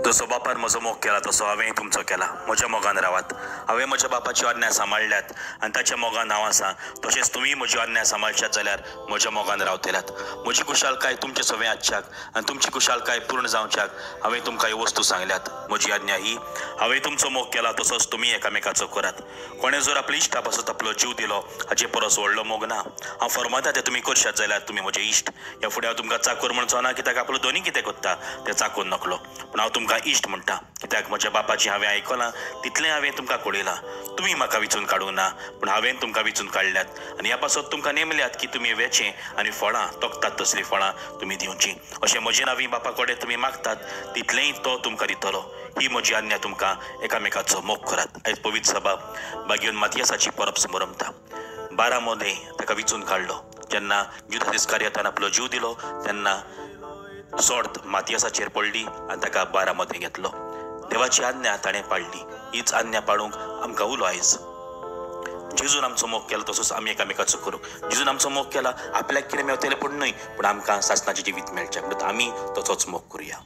जसो बापान म्हजो मोग केला तसो हांवें तुमचो केला. म्हज्या मोगान रावात. हांवें म्हज्या बापाची आज्ञा सांबाळल्यात आनी ताच्या मोगान हांव आसां. तशेंच तुमी म्हजी आज्ञा सांबाळच्यात जाल्यार म्हज्या मोगान रावतल्यात. म्हजी कुशालकाय तुमचे सवे आजच्याक आनी तुमची कुशालकाय पूर्ण जावच्याक हांवें तुमकां ह्यो वस्तू सांगल्यात. म्हजी आज्ञा ही, हांवें तुमचो मोग केला तसोच तुमी एकामेकाचो करात. कोणें जर आपल्या इश्टा पासत आपलो जीव दिलो हाचे परस व्हडलो मोग ना. हांव फर्माता तें तुमी करशात जाल्यार तुमी म्हजे इश्ट. ह्या फुडें हांव तुमकां चाकर म्हणचो ना, कित्याक आपलो दोनी कितें करता तें चाकून नकलो. पूण हांव तुमकां इश्ट म्हणटा, कित्याक म्हज्या बापाची हांवें आयकलां तितलें हांवें तुमकां कळयलां. तुमी म्हाका विचून काडूंक ना, पूण हांवें तुमकां विचून काडल्यात. आनी ह्या पासत तुमकां नेमल्यात की तुमी वेचें आनी फळां तोखतात तसलीं फळां तुमी दिवचीं. अशें म्हजे नांवी बापा कडेन तुमी मागतात तितलेंय तो तुमकां दितलो. ही म्हजी आज्ञा तुमकां एकामेकाचो मोग करात. आयज पवित्र सभा बागेवन मातियासाची परब रमता. 12 मोदे ताका विचून काडलो. जेन्ना युदास इस्कारियोतान आपलो जीव दिलो तेन्ना सोर्त मातियासाचेर पडली आनी ताका 12 मोदे घेतलो. देवाची आज्ञा ताणें पाळली. हीच आज्ञा पाळूंक आमकां उलो आयज. जेजून आमचो मोग केला तसोच आमी एकामेकाचो करूं. जेजून आमचो मोग केला आपल्याक कितें मेवतलें पूण न्हय, पूण आमकां सासणाचें जिवीत मेळचें. म्हणून आमी तसोच मोग करुया.